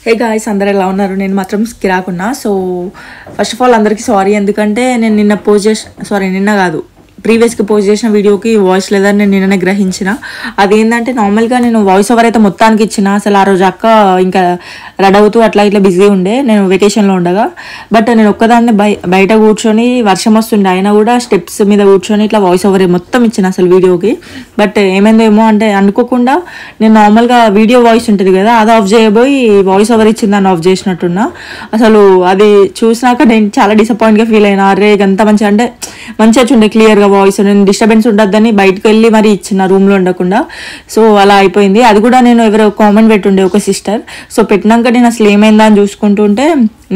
Hey guys అందరూ ఎలా ఉన్నారు? నేను మాత్రం కిరాకున్నా. సో ఫస్ట్ ఆఫ్ ఆల్ అందరికీ సారీ, ఎందుకంటే నేను నిన్న కాదు ప్రీవియస్కి పోస్ట్ చేసిన వీడియోకి వాయిస్ లేదని నేను నిన్ననే గ్రహించిన. అదేంటంటే నార్మల్గా నేను వాయిస్ ఓవర్ అయితే మొత్తానికి ఇచ్చిన. అసలు ఆ రోజు అక్క ఇంకా రెడీ అవుతూ అట్లా ఇట్లా బిజీ ఉండే, నేను వెకేషన్లో ఉండగా. బట్ నేను ఒక్కదాన్ని బయట కూర్చొని వర్షం వస్తుండే అయినా కూడా స్టెప్స్ మీద కూర్చొని ఇట్లా వాయిస్ ఓవర్ మొత్తం ఇచ్చిన అసలు వీడియోకి. బట్ ఏమైందేమో అంటే అనుకోకుండా నేను నార్మల్గా వీడియో వాయిస్ ఉంటుంది కదా, అది ఆఫ్ చేయబోయి వాయిస్ ఓవర్ ఇచ్చిందని ఆఫ్ చేసినట్టున్నా. అసలు అది చూసినాక నేను చాలా డిసప్పాయింట్గా ఫీల్ అయినా. అరే అంత మంచిగా అంటే మంచిగా వచ్చిండే క్లియర్గా వాయిస్, నేను డిస్టర్బెన్స్ ఉండద్దని బయటకు వెళ్ళి మరి ఇచ్చిన రూమ్లో ఉండకుండా. సో అలా అయిపోయింది. అది కూడా నేను ఎవరో కామెంట్ పెట్టుండే ఒక సిస్టర్. సో పెట్టినాక నేను అసలు ఏమైందా అని చూసుకుంటుంటే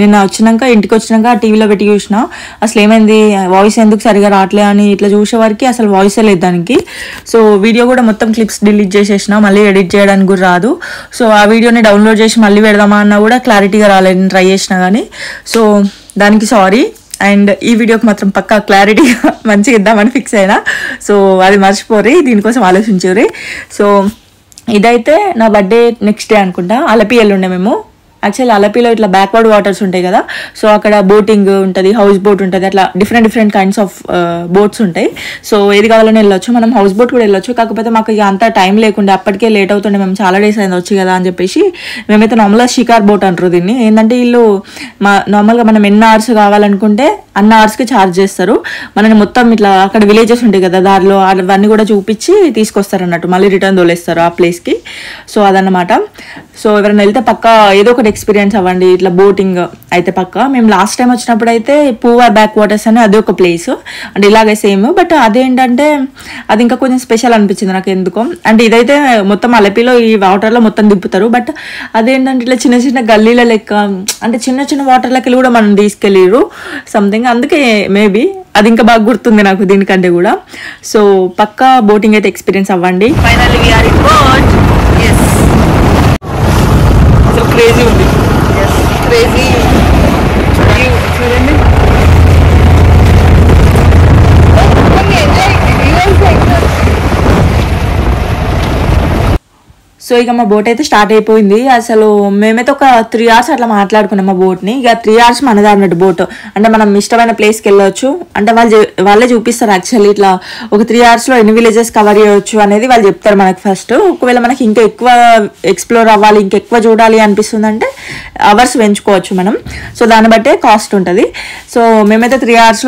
నిన్న ఇంటికి వచ్చినాక టీవీలో పెట్టి చూసిన అసలు ఏమైంది, వాయిస్ ఎందుకు సరిగా రావట్లే అని ఇట్లా చూసేవారికి అసలు వాయిసే లేదు దానికి. సో వీడియో కూడా మొత్తం క్లిప్స్ డిలీట్ చేసేసిన, మళ్ళీ ఎడిట్ చేయడానికి కూడా రాదు. సో ఆ వీడియోని డౌన్లోడ్ చేసి మళ్ళీ పెడదామా అన్నా కూడా క్లారిటీగా రాలేదు, ట్రై చేసినా కానీ. సో దానికి సారీ. అండ్ ఈ వీడియోకి మాత్రం పక్కా క్లారిటీగా మంచిగా ఇద్దామని ఫిక్స్ అయినా. సో అది మర్చిపోరి, దీనికోసం ఆలోచించుర్రి. సో ఇదైతే నా బర్త్డే నెక్స్ట్ డే అనుకుంటా. అలపి వెళ్ళుండే మేము. యాక్చువల్లీ అలపిలో ఇట్లా బ్యాక్వర్డ్ వాటర్స్ ఉంటాయి కదా, సో అక్కడ బోటింగ్ ఉంటుంది, హౌస్ బోట్ ఉంటుంది, అట్లా డిఫరెంట్ కైండ్స్ ఆఫ్ బోట్స్ ఉంటాయి. సో ఏది కావాలని వెళ్ళొచ్చు, మనం హౌస్ బోట్ కూడా వెళ్ళొచ్చు. కాకపోతే మాకు ఇక అంత టైం లేకుండే, అప్పటికే లేట్ అవుతుండే, మేము చాలా డేస్ అయింది వచ్చి కదా అని చెప్పేసి మేమైతే నార్మల్గా షికార్ బోట్ అంటారు దీన్ని. ఏంటంటే వీళ్ళు నార్మల్గా మనం ఎన్ని అవర్స్ కావాలనుకుంటే అన్ని అవర్స్కి ఛార్జ్ చేస్తారు. మనని మొత్తం ఇట్లా అక్కడ విలేజెస్ ఉంటాయి కదా దారిలో, అవన్నీ కూడా చూపించి తీసుకొస్తారు అన్నట్టు, మళ్ళీ రిటర్న్ తోలేస్తారు ఆ ప్లేస్కి. సో అదన్నమాట. సో ఎవరైనా వెళ్తే పక్కా ఏదో ఒకటి ఎక్స్పీరియన్స్ అవ్వండి ఇట్లా బోటింగ్ అయితే పక్కా. మేము లాస్ట్ టైం వచ్చినప్పుడు అయితే పూవార్ బ్యాక్ వాటర్స్ అని అది ఒక ప్లేస్, అంటే ఇలాగే సేమ్. బట్ అదేంటంటే అది ఇంకా కొంచెం స్పెషల్ అనిపించింది నాకు ఎందుకో. అంటే ఇదైతే మొత్తం అలపిలో ఈ వాటర్లో మొత్తం దింపుతారు, బట్ అదేంటంటే ఇట్లా చిన్న చిన్న గల్లీల లెక్క, అంటే చిన్న వాటర్లకి కూడా మనం తీసుకెళ్ళిరు సంథింగ్. అందుకే మేబీ అది ఇంకా బాగా గుర్తుంది నాకు దీనికంటే కూడా. సో పక్కా బోటింగ్ అయితే ఎక్స్పీరియన్స్ అవ్వండి. Finally we are in boat. yes అసలు క్రేజీ ఉంది. క్రేజీ చూడండి. సో ఇక మా బోట్ అయితే స్టార్ట్ అయిపోయింది. అసలు మేమైతే ఒక 3 hours అట్లా మాట్లాడుకున్నాం మా బోట్ని. ఇక 3 hours మనది అన్నట్టు బోట్, అంటే మనం ఇష్టమైన ప్లేస్కి వెళ్ళవచ్చు. అంటే వాళ్ళే చూపిస్తారు యాక్చువల్లీ ఇట్లా ఒక 3 hours ఎన్ని విలేజెస్ కవర్ చేయవచ్చు అనేది వాళ్ళు చెప్తారు మనకి ఫస్ట్. ఒకవేళ మనకి ఇంకా ఎక్కువ ఎక్స్ప్లోర్ అవ్వాలి, ఇంకెక్కువ చూడాలి అనిపిస్తుంది అంటే అవర్స్ పెంచుకోవచ్చు మనం. సో దాన్ని బట్టే కాస్ట్ ఉంటుంది. సో మేమైతే 3 hours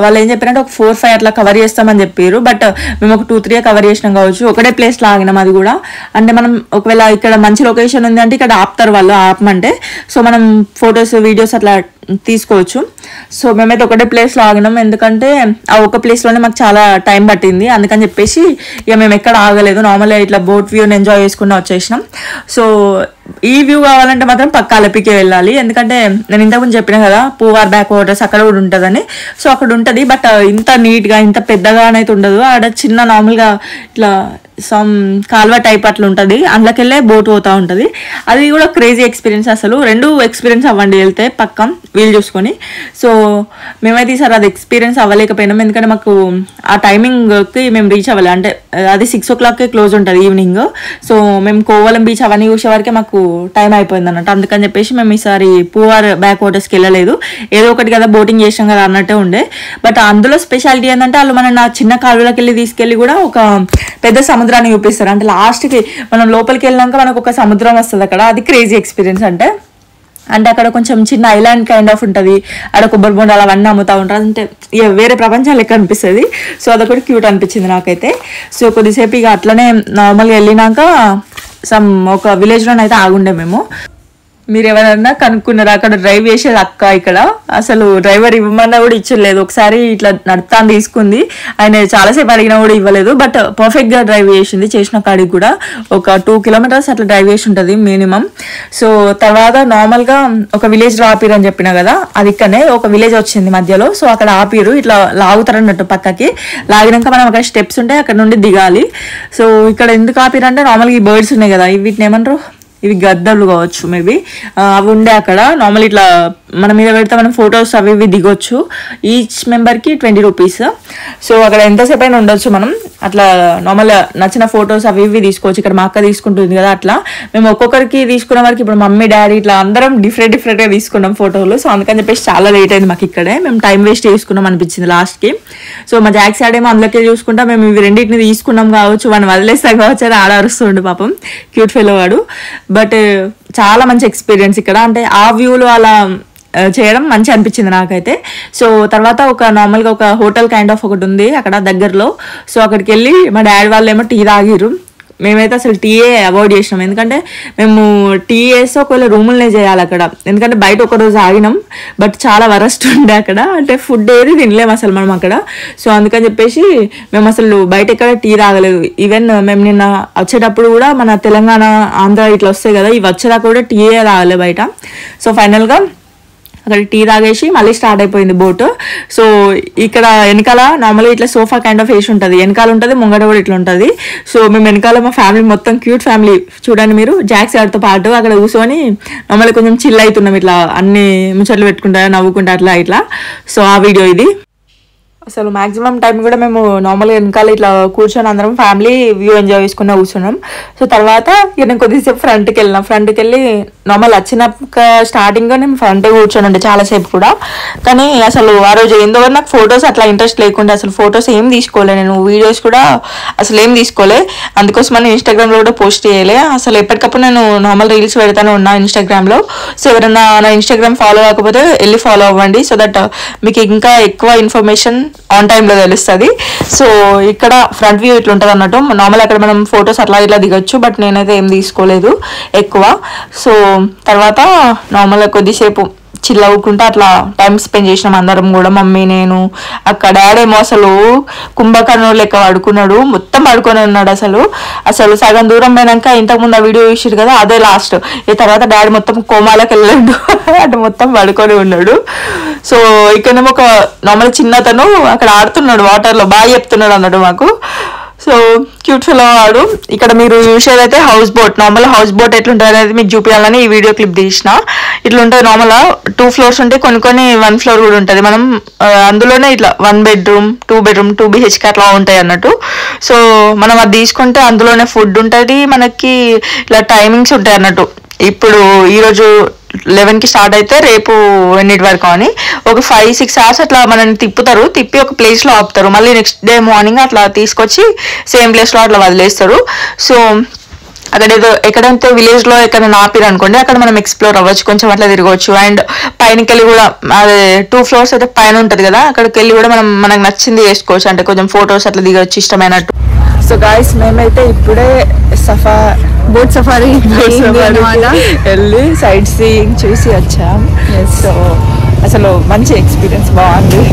వాళ్ళు ఏం చెప్పారంటే ఒక 4-5 అట్లా కవర్ చేస్తామని చెప్పారు. బట్ మేము ఒక 2-3 కవర్ చేసినాం కావచ్చు. ఒకటే ప్లేస్లో ఆగినాం. అది కూడా అంటే మనం ఒకవేళ ఇక్కడ మంచి లొకేషన్ ఉంది అంటే ఇక్కడ ఆపుతారు వాళ్ళు, ఆపమంటే. సో మనం ఫొటోస్ వీడియోస్ అట్లా తీసుకోవచ్చు. సో మేమైతే ఒకటే ప్లేస్లో ఆగినాం, ఎందుకంటే ఆ ఒక ప్లేస్లోనే మాకు చాలా టైం పట్టింది. అందుకని చెప్పేసి ఇక మేము ఎక్కడ ఆగలేదు, నార్మల్గా ఇట్లా బోట్ వ్యూని ఎంజాయ్ చేసుకుంటూ వచ్చేసినాం. సో ఈ వ్యూ కావాలంటే మాత్రం పక్కా అలపికే వెళ్ళాలి, ఎందుకంటే నేను ఇంతకుముందు చెప్పిన కదా పూవార్ బ్యాక్ వాటర్స్ అక్కడ కూడా ఉంటుందని. సో అక్కడ ఉంటుంది, బట్ ఇంత నీట్గా ఇంత పెద్దగానైతే ఉండదు. ఆడ చిన్న నార్మల్గా ఇట్లా కాల్వ టైప్ అట్లా ఉంటుంది, అందులోకెళ్ళే బోట్ పోతూ ఉంటుంది. అది కూడా క్రేజీ ఎక్స్పీరియన్స్. అసలు 2 ఎక్స్పీరియన్స్ అవ్వండి వెళ్తే పక్కం వీలు చూసుకొని. సో మేమైతే ఈసారి అది ఎక్స్పీరియన్స్ అవ్వలేకపోయినాం, ఎందుకంటే మాకు ఆ టైమింగ్కి మేము రీచ్ అవ్వాలి. అంటే అది 6 o'clockకే క్లోజ్ ఉంటుంది ఈవినింగ్. సో మేము కోవలం బీచ్ అవన్నీ చూసే వరకే మాకు టైం అయిపోయింది అన్నట్టు. అందుకని చెప్పేసి మేము ఈసారి పూవార్ బ్యాక్ వాటర్స్కి వెళ్ళలేదు. ఏదో ఒకటి కదా బోటింగ్ చేసాం కదా అన్నట్టే ఉండే. బట్ అందులో స్పెషాలిటీ ఏంటంటే వాళ్ళు మన చిన్న కాలువలోకి వెళ్ళి తీసుకెళ్ళి కూడా ఒక పెద్ద సముద్రాన్ని చూపిస్తారు. అంటే లాస్ట్కి మనం లోపలికి వెళ్ళినాక మనకు ఒక సముద్రం వస్తుంది అక్కడ. అది క్రేజీ ఎక్స్పీరియన్స్. అంటే అక్కడ కొంచెం చిన్న ఐలాండ్ కైండ్ ఆఫ్ ఉంటుంది, అక్కడ కొబ్బరి బొండాలు అవన్నీ అమ్ముతూ ఉంటారు. అంటే వేరే ప్రపంచం లెక్క అనిపిస్తుంది. సో అదొకటి క్యూట్ అనిపించింది నాకైతే. సో కొద్దిసేపు ఇక అట్లనే నార్మల్గా వెళ్ళినాక ఒక విలేజ్లోనైతే ఆగుండే మేము. మీరు ఎవరన్నా కనుక్కున్నారా అక్కడ డ్రైవ్ చేసేది అక్క? ఇక్కడ అసలు డ్రైవర్ ఇవ్వమన్నా కూడా ఇచ్చలేదు. ఒకసారి ఇట్లా నడతాను తీసుకుంది, ఆయన చాలాసేపు అడిగినా కూడా ఇవ్వలేదు. బట్ పర్ఫెక్ట్గా డ్రైవ్ చేసింది. చేసిన కాడికి కూడా ఒక 2 kilometers అట్లా డ్రైవ్ చేసి ఉంటుంది మినిమం. సో తర్వాత నార్మల్గా ఒక విలేజ్ ఆపిరు అని చెప్పిన కదా, అది ఇక్కడనే ఒక విలేజ్ వచ్చింది మధ్యలో. సో అక్కడ ఆపిరు, ఇట్లా లాగుతారు అన్నట్టు పక్కకి. లాగినాక మనం అక్కడ స్టెప్స్ ఉంటాయి, అక్కడ నుండి దిగాలి. సో ఇక్కడ ఎందుకు ఆపిరు అంటే నార్మల్గా ఈ బర్డ్స్ ఉన్నాయి కదా, వీటిని ఏమంటారు, ఇవి గద్దలు కావచ్చు మేబీ, అవి ఉండే అక్కడ. నార్మల్ ఇట్లా మన మీద పెడితే మనం ఫొటోస్ అవి ఇవి దిగొచ్చు. ఈచ్ మెంబర్కి 20 రూపీస్. సో అక్కడ ఎంతసేపు అయినా ఉండొచ్చు మనం. అట్లా నార్మల్ నచ్చిన ఫొటోస్ అవి ఇవి తీసుకోవచ్చు. ఇక్కడ మా అక్క తీసుకుంటుంది కదా, అట్లా మేము ఒక్కొక్కరికి తీసుకున్న వరకు ఇప్పుడు మమ్మీ డాడీ ఇట్లా అందరం డిఫరెంట్గా తీసుకున్నాం ఫోటోలు. సో అందుకని చెప్పేసి చాలా లేట్ అయింది మాకు. ఇక్కడే మేము టైం వేస్ట్ చేసుకున్నాం అనిపించింది లాస్ట్కి. సో మా జాక్స్ ఆడేమో అందులోకే చూసుకుంటా మేము ఇవి రెండింటిని తీసుకున్నాం కావచ్చు, వాడిని వదిలేస్తాం కావచ్చు అని ఆడరుస్తుండే పాపం, క్యూట్ ఫెలో వాడు. బట్ చాలా మంచి ఎక్స్పీరియన్స్ ఇక్కడ. అంటే ఆ వ్యూలో అలా చేయడం మంచి అనిపించింది నాకైతే. సో తర్వాత ఒక నార్మల్గా ఒక హోటల్ కైండ్ ఆఫ్ ఒకటి ఉంది అక్కడ దగ్గరలో. సో అక్కడికి వెళ్ళి మా డాడీ వాళ్ళు ఏమో టీ తాగిర్రు. మేమైతే అసలు టీయే అవాయిడ్ చేసినాం. ఎందుకంటే మేము టీ వేస్తే ఒకవేళ రూములనే చేయాలి అక్కడ. ఎందుకంటే బయట ఒకరోజు ఆగినాం, బట్ చాలా వరస్ట్ ఉండే అక్కడ. అంటే ఫుడ్ ఏది తినలేము అసలు మనం అక్కడ. సో అందుకని చెప్పేసి మేము అసలు బయట ఎక్కడ టీ తాగలేదు. ఈవెన్ మేము నిన్న వచ్చేటప్పుడు కూడా మన తెలంగాణ ఆంధ్ర ఇట్లా వస్తాయి కదా, ఇవి వచ్చేదాకా కూడా టీయే తాగలేదు బయట. సో ఫైనల్గా అక్కడ టీ తాగేసి మళ్ళీ స్టార్ట్ అయిపోయింది బోట్. సో ఇక్కడ వెనకాల నార్మల్గా ఇట్లా సోఫా కైండ్ ఆఫ్ వేసి ఉంటుంది, వెనకాల ఉంటుంది, ముంగట కూడా ఇట్లా ఉంటుంది. సో మేము వెనకాల మా ఫ్యామిలీ మొత్తం క్యూట్ ఫ్యామిలీ చూడండి మీరు, జాక్స్ గారితో పాటు అక్కడ కూర్చొని నార్మల్గా కొంచెం చిల్ అవుతున్నాం, ఇట్లా అన్ని ముచ్చట్లు పెట్టుకుంటా నవ్వుకుంటా అట్లా ఇట్లా. సో ఆ వీడియో ఇది. అసలు మ్యాక్సిమం టైం కూడా మేము నార్మల్గా వెనకాల ఇట్లా కూర్చొని అందరం ఫ్యామిలీ వ్యూ ఎంజాయ్ చేసుకుని కూర్చున్నాం. సో తర్వాత నేను కొద్దిసేపు ఫ్రంట్కి వెళ్ళి నార్మల్ వచ్చినాక స్టార్టింగ్గా నేను ఫ్రంట్ కూర్చొని ఉండే చాలాసేపు కూడా. కానీ అసలు ఆ రోజు ఏందో నాకు ఫొటోస్ అట్లా ఇంట్రెస్ట్ లేకుండా అసలు ఫొటోస్ ఏం తీసుకోలే నేను, వీడియోస్ కూడా అసలు ఏం తీసుకోలే. అందుకోసమని ఇన్స్టాగ్రామ్లో కూడా పోస్ట్ చేయలే. అసలు ఎప్పటికప్పుడు నేను నార్మల్ రీల్స్ పెడతానే ఉన్నా ఇన్స్టాగ్రామ్లో. సో ఎవరైనా నా ఇన్స్టాగ్రామ్ ఫాలో అవ్వకపోతే వెళ్ళి ఫాలో అవ్వండి, సో దట్ మీకు ఇంకా ఎక్కువ ఇన్ఫర్మేషన్ ఆన్ టైంలో తెలుస్తుంది. సో ఇక్కడ ఫ్రంట్ వ్యూ ఇట్లా ఉంటుంది అన్నట్టు. నార్మల్ అక్కడ మనం ఫొటోస్ అట్లా ఇట్లా దిగొచ్చు, బట్ నేనైతే ఏం తీసుకోలేదు ఎక్కువ. సో తర్వాత నార్మల్గా కొద్దిసేపు చిల్ అవ్వకుంటా అట్లా టైం స్పెండ్ చేసినాం అందరం కూడా, మమ్మీ నేను. అక్కడ డాడీ ఏమో అసలు కుంభకర్ణుడు లెక్క పడుకున్నాడు, మొత్తం పడుకొని ఉన్నాడు. అసలు సగం దూరం పోయినాక ఇంతకుముందు ఆ వీడియో చూసారు కదా, అదే లాస్ట్. ఈ తర్వాత డాడీ మొత్తం కోమాలకు వెళ్ళాడు, అటు మొత్తం పడుకొని ఉన్నాడు. సో ఇక్కడేమో ఒక నార్మల్ చిన్నతను అక్కడ ఆడుతున్నాడు వాటర్లో, బాగా చెప్తున్నాడు అన్నాడు మాకు. సో క్యూట్ ఫెలో వాడు. ఇక్కడ మీరు చూసేదైతే house boat, normal house boat ఎట్లుంటుంది అనేది మీకు చూపించాలని ఈ వీడియో క్లిప్ తీసిన. ఇట్లా ఉంటుంది నార్మల్గా 2 floors ఉంటాయి, కొన్ని 1 floor కూడా ఉంటుంది. మనం అందులోనే ఇట్లా 1 bedroom 2 bedroom 2 BHK అట్లా ఉంటాయి అన్నట్టు. సో మనం అది తీసుకుంటే అందులోనే ఫుడ్ ఉంటుంది, మనకి ఇట్లా టైమింగ్స్ ఉంటాయి అన్నట్టు. ఇప్పుడు ఈరోజు 11కి స్టార్ట్ అయితే రేపు ఎన్నిటి వరకు అని ఒక 5-6 hours అట్లా మనల్ని తిప్పి ఒక ప్లేస్లో ఆపుతారు. మళ్ళీ నెక్స్ట్ డే మార్నింగ్ అట్లా తీసుకొచ్చి సేమ్ ప్లేస్లో అట్లా వదిలేస్తారు. సో అక్కడ ఏదో ఎక్కడంతో విలేజ్లో ఎక్కడైనా ఆపిరు అనుకోండి, అక్కడ మనం ఎక్స్ప్లోర్ అవ్వచ్చు, కొంచెం అట్లా తిరగవచ్చు. అండ్ పైనకి వెళ్ళి కూడా అదే 2 floors అయితే పైన ఉంటుంది కదా, అక్కడికి వెళ్ళి కూడా మనకు నచ్చింది చేసుకోవచ్చు, అంటే కొంచెం ఫొటోస్ అట్లా దిగవచ్చు ఇష్టమైనట్టు. సో గాయస్ మేమైతే ఇప్పుడే బోట్ సఫారీ వెళ్ళి సైట్ సీయింగ్ చూసి వచ్చాం. సో అసలు మంచి ఎక్స్పీరియన్స్, బాగుంది.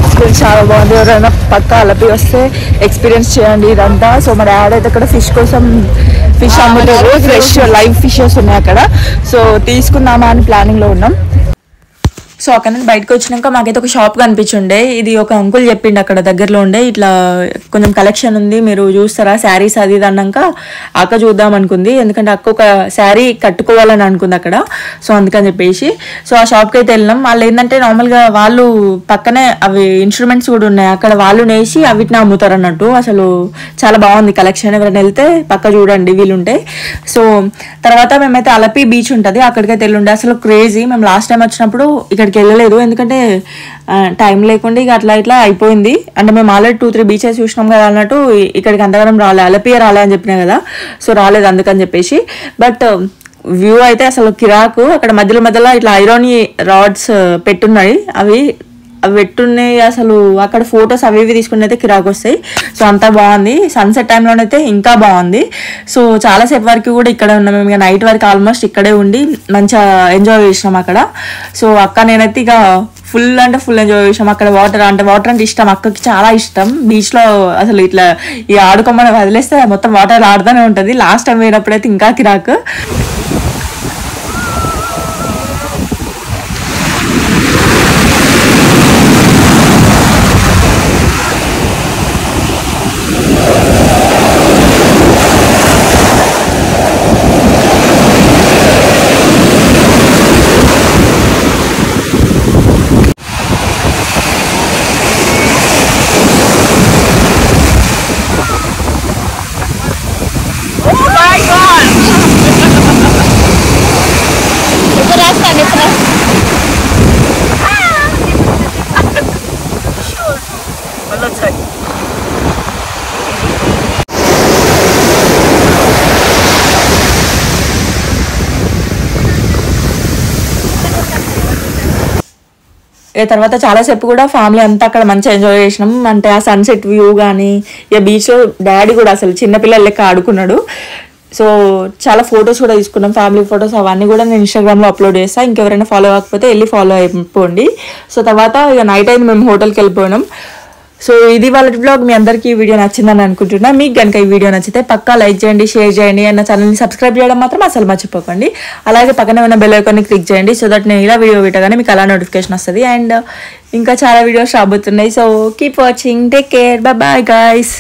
ఎక్స్పీరియన్స్ చాలా బాగుంది. ఎవరైనా పక్కా అలపి వస్తే ఎక్స్పీరియన్స్ చేయండి ఇదంతా. సో మా డాడీ అయితే ఇక్కడ ఫిష్ కోసం ఫిష్ అమ్ముతారు, ఫ్రెష్ లైవ్ ఫిషెస్ ఉన్నాయి అక్కడ. సో తీసుకుందామా అని ప్లానింగ్లో ఉన్నాం. సో అక్కడ నుంచి బయటకు వచ్చినాక మాకైతే ఒక షాప్ కనిపించుండే. ఇది ఒక అంకుల్ చెప్పిండు అక్కడ దగ్గరలో ఉండే, ఇట్లా కొంచెం కలెక్షన్ ఉంది మీరు చూస్తారా శారీస్ అది ఇది అన్నాక అక్క చూద్దాం అనుకుంది. ఎందుకంటే అక్క ఒక శారీ కట్టుకోవాలని అనుకుంది అక్కడ. సో అందుకని చెప్పేసి సో ఆ షాప్కి అయితే వెళ్ళినాం. వాళ్ళు ఏంటంటే నార్మల్గా వాళ్ళు పక్కనే అవి ఇన్స్ట్రుమెంట్స్ కూడా ఉన్నాయి అక్కడ, వాళ్ళు నేసి అవిటిని అమ్ముతారు అన్నట్టు. అసలు చాలా బాగుంది కలెక్షన్, ఎవరైనా వెళ్తే పక్క చూడండి వీలుంటే. సో తర్వాత మేమైతే అలపి బీచ్ ఉంటుంది అక్కడికైతే వెళ్ళుండే. అసలు క్రేజీ. మేము లాస్ట్ టైం వచ్చినప్పుడు ఇక్కడికి వెళ్ళలేదు, ఎందుకంటే టైం లేకుండా ఇక అట్లా ఇట్లా అయిపోయింది. అంటే మేము ఆల్రెడీ 2-3 బీచెస్ చూసినాం కదా అన్నట్టు ఇక్కడికి అంతగానం అలపియే రాలే అని చెప్పినా కదా, సో రాలేదు అందుకని చెప్పేసి. బట్ వ్యూ అయితే అసలు కిరాకు. అక్కడ మధ్యలో ఇట్లా ఐరన్ రాడ్స్ పెట్టున్నాయి, అవి పెట్టున్నాయి. అసలు అక్కడ ఫొటోస్ అవి ఇవి తీసుకుని అయితే కిరాకు వస్తాయి. సో అంతా బాగుంది. సన్సెట్ టైంలోనైతే ఇంకా బాగుంది. సో చాలాసేపు వరకు కూడా ఇక్కడే ఉన్నాం మేము, ఇక నైట్ వరకు ఆల్మోస్ట్ ఇక్కడే ఉండి మంచిగా ఎంజాయ్ చేసినాం అక్కడ. సో అక్క నేనైతే ఇక ఫుల్ ఎంజాయ్ చేసాం అక్కడ. వాటర్ అంటే ఇష్టం, అక్కకి చాలా ఇష్టం. బీచ్లో అసలు ఇట్లా ఈ ఆడుకోమని వదిలేస్తే మొత్తం వాటర్ ఆడుతూనే ఉంటుంది. లాస్ట్ టైం పోయినప్పుడైతే ఇంకా కిరాకు. తర్వాత చాలాసేపు కూడా ఫ్యామిలీ అంతా అక్కడ మంచిగా ఎంజాయ్ చేసినాం. అంటే ఆ సన్సెట్ వ్యూ కానీ ఇక బీచ్లో డాడీ కూడా అసలు చిన్నపిల్లల లెక్క ఆడుకున్నాడు. సో చాలా ఫొటోస్ కూడా తీసుకున్నాం, ఫ్యామిలీ ఫొటోస్. అవన్నీ కూడా నేను ఇన్స్టాగ్రామ్లో అప్లోడ్ చేస్తాను. ఇంకెవరైనా ఫాలో అవ్వకపోతే వెళ్ళి ఫాలో అయిపోండి. సో తర్వాత ఇక నైట్ అయింది, మేము హోటల్కి వెళ్ళిపోయినాం. సో ఇది వాళ్ళ బ్లాగ్. మీ అందరికీ ఈ వీడియో నచ్చిందని అనుకుంటున్నా. మీకు కనుక ఈ వీడియో నచ్చితే పక్కా లైక్ చేయండి, షేర్ చేయండి, అండ్ నా ఛానల్ని సబ్స్క్రైబ్ చేయడం మాత్రం అసలు మర్చిపోకండి. అలాగే పక్కనే ఉన్న బెల్ ఐకాన్ని క్లిక్ చేయండి, సో దట్ నేను ఇలా వీడియో పెట్టగానే మీకు అలా నోటిఫికేషన్ వస్తుంది. అండ్ ఇంకా చాలా వీడియోస్ రాబోతున్నాయి. So keep watching, take care, bye bye guys.